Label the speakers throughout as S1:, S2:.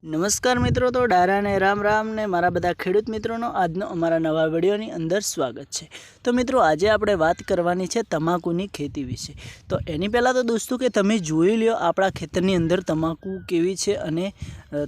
S1: નમસ્કાર મિત્રો, તો ડાયરા ને રામ રામ ને મારા બધા ખેડૂત મિત્રોનો આજનો અમારા નવા વિડીયોની અંદર સ્વાગત છે। તો મિત્રો, આજે આપણે વાત કરવાની છે તમાકુની ખેતી વિશે। તો એની પહેલાં તો દોસ્તો કે તમે જોઈ લ્યો આપણા ખેતરની અંદર તમાકુ કેવી છે અને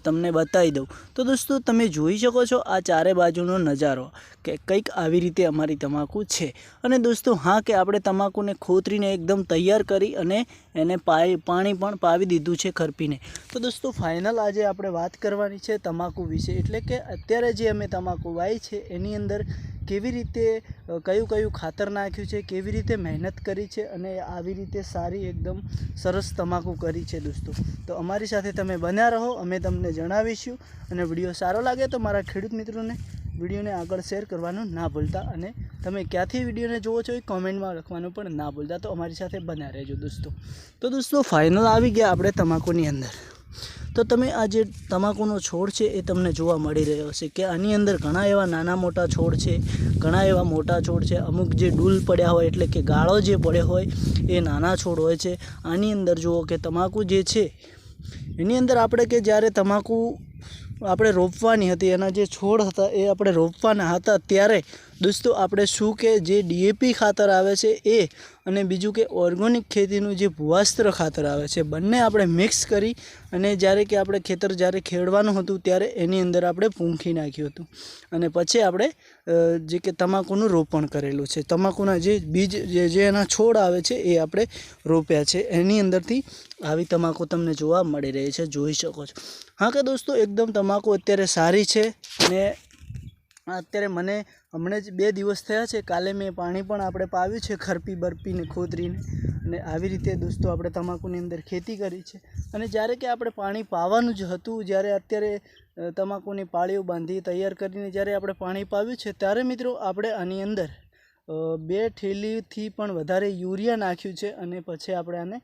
S1: તમને બતાવી દઉં। તો દોસ્તો તમે જોઈ શકો છો આ ચારે બાજુનો નજારો કે કંઈક આવી રીતે અમારી તમાકુ છે। અને દોસ્તો હા, કે આપણે તમાકુને ખોતરીને એકદમ તૈયાર કરી અને એને પાણી પણ પાવી દીધું છે ખરપીને। તો દોસ્તો ફાઇનલ આજે આપણે વાત કરવાની છે તમાકુ વિશે, એટલે કે અત્યારે જે અમે તમાકુ વાવી છે એની અંદર કેવી રીતે કયું ખાતર નાખ્યું છે, કેવી રીતે મહેનત કરી છે અને આવી રીતે સારી એકદમ સરસ તમાકુ કરી છે દોસ્તો। તો અમારી સાથે તમે બન્યા રહો, અમે તમને જણાવીશું। અને વિડીયો સારો લાગે તો મારા ખેડૂત મિત્રોને વિડીયોને આગળ શેર કરવાનું ના ભૂલતા, અને તમે ક્યાંથી વિડીયોને જુઓ છો એ કોમેન્ટમાં લખવાનું પણ ના ભૂલતા। તો અમારી સાથે બન્યા રહેજો દોસ્તો। તો દોસ્તો ફાઇનલ આવી ગયા આપણે તમાકુની અંદર। તો તમે આ જે તમાકુનો છોડ છે એ તમને જોવા મળી રહ્યો હશે કે આની અંદર ઘણા એવા નાના મોટા છોડ છે, ઘણા એવા મોટા છોડ છે, અમુક જે ડૂલ પડ્યા હોય એટલે કે ગાળો જે પડ્યો હોય એ નાના છોડ હોય છે। આની અંદર જુઓ કે તમાકુ જે છે એની અંદર આપણે કે જ્યારે તમાકુ આપણે રોપવાની હતી, એના જે છોડ હતા એ આપણે રોપવાના હતા ત્યારે દોસ્તો આપણે શું કે જે ડીએપી ખાતર આવે છે એ અને બીજું કે ઓર્ગેનિક ખેતીનું જે ભૂવાસ્ત્ર ખાતર આવે છે બંને આપણે મિક્સ કરી અને જ્યારે કે આપણે ખેતર જ્યારે ખેડવાનું હતું ત્યારે એની અંદર આપણે પૂંખી નાખ્યું હતું અને પછી આપણે જે કે તમાકુનું રોપણ કરેલું છે। તમાકુના જે બીજ જે એના છોડ આવે છે એ આપણે રોપ્યા છે। એની અંદરથી આવી તમાકુ તમને જોવા મળી રહી છે, જોઈ શકો છો। હા કે દોસ્તો એકદમ તમાકુ અત્યારે સારી છે અને અત્યારે મને હમણાં જ 2 દિવસ થયા છે, કાલે મેં પાણી પણ આપણે પાવ્યું છે ખરપી બરપીને ખોતરીને। અને આવી રીતે દોસ્તો આપણે તમાકુની અંદર ખેતી કરી છે। અને જ્યારે કે આપણે પાણી પાવાનું જ હતું, જ્યારે અત્યારે તમાકુની પાળીઓ બાંધી તૈયાર કરીને જ્યારે આપણે પાણી પાવ્યું છે ત્યારે મિત્રો આપણે આની અંદર 2 થેલીથી પણ વધારે યુરિયા નાખ્યું છે અને પછી આપણે આને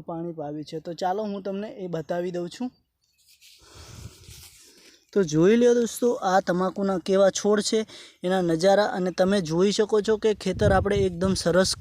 S1: પાણી પાવ્યું છે। તો ચાલો હું તમને એ બતાવી દઉં છું। તો જોઈ લો દોસ્તો આ તમાકુના કેવા છોડ છે એના નજારા, અને તમે જોઈ શકો છો કે ખેતર આપણે એકદમ સરસ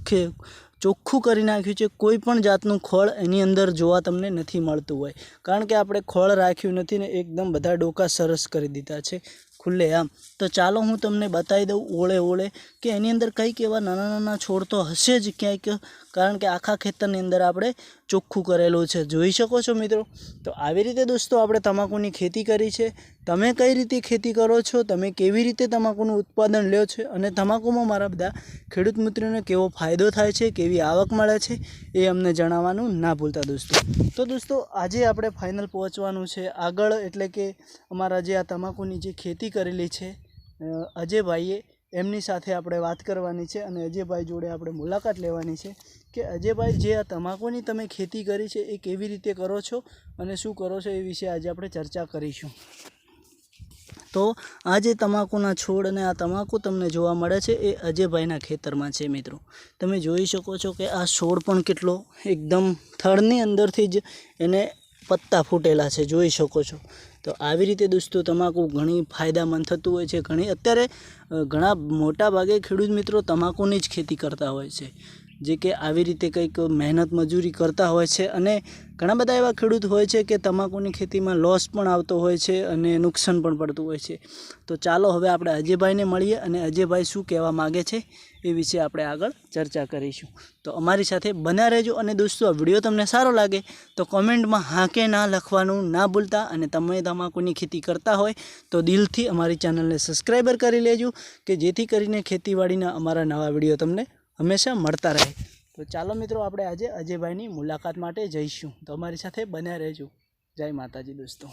S1: ચોખ્ખું કરી નાખ્યું છે। કોઈ પણ જાતનું ખોળ એની અંદર જોવા તમને નથી મળતું હોય, કારણ કે આપણે ખોળ રાખ્યું નથી ને એકદમ બધા ડોકા સરસ કરી દીધા છે ખુલ્લે આમ। તો ચાલો હું તમને બતાવી દઉં ઓળે કે એની અંદર કંઈક એવા નાના છોડ તો હશે જ ક્યાંક, કારણ કે આખા ખેતરની અંદર આપણે ચોખ્ખું કરેલું છે, જોઈ શકો છો મિત્રો। તો આવી રીતે દોસ્તો આપણે તમાકુની ખેતી કરી છે। તમે કઈ રીતે ખેતી કરો છો, તમે કેવી રીતે તમાકુનું ઉત્પાદન લ્યો છો અને તમાકુમાં મારા બધા ખેડૂત મિત્રોને કેવો ફાયદો થાય છે, કેવી આવક મળે છે એ અમને જણાવવાનું ના ભૂલતા દોસ્તો। તો દોસ્તો આજે આપણે ફાઇનલ પહોંચવાનું છે આગળ, એટલે કે અમારા જે આ તમાકુની જે ખેતી કરેલી છે અજયભાઈએ, એમની સાથે આપણે વાત કરવાની છે અને અજયભાઈ જોડે આપણે મુલાકાત લેવાની છે કે અજયભાઈ જે આ તમાકુની તમે ખેતી કરી છે એ કેવી રીતે કરો છો અને શું કરો છો એ વિશે આજે આપણે ચર્ચા કરીશું। તો આ જે તમાકુના છોડ અને આ તમાકુ તમને જોવા મળે છે એ અજયભાઈના ખેતરમાં છે મિત્રો। તમે જોઈ શકો છો કે આ છોડ પણ કેટલો એકદમ થડની અંદરથી જ એને પત્તા ફૂટેલા છે, જોઈ શકો છો। તો આવી રીતે દોસ્તો તમાકુ ઘણી ફાયદામંદ થતું હોય છે। અત્યારે ઘણા મોટા ભાગે ખેડૂત મિત્રો તમાકુની જ ખેતી કરતા હોય છે, જે કે આવી રીતે કંઈક મહેનત મજૂરી કરતા હોય છે। અને ઘણા બધા એવા ખેડૂત હોય છે કે તમાકુની ખેતીમાં લોસ પણ આવતો હોય છે અને નુકસાન પણ પડતું હોય છે। તો ચાલો હવે આપણે અજયભાઈને મળીએ અને અજયભાઈ શું કહેવા માગે છે એ વિશે આપણે આગળ ચર્ચા કરીશું। તો અમારી સાથે બન્યા રહેજો। અને દોસ્તો આ વિડીયો તમને સારો લાગે તો કોમેન્ટમાં હા કે ના લખવાનું ના ભૂલતા, અને તમે તમાકુની ખેતી કરતા હોય તો દિલથી અમારી ચેનલને સબસ્ક્રાઈબર કરી લેજો કે જેથી કરીને ખેતીવાડીના અમારા નવા વિડીયો તમને હંમેશા મળતા રહે। તો ચાલો મિત્રો આપણે આજે અજયભાઈની મુલાકાત માટે જઈશું, તો અમારી સાથે બન્યા રહેજો। જય માતાજી દોસ્તો।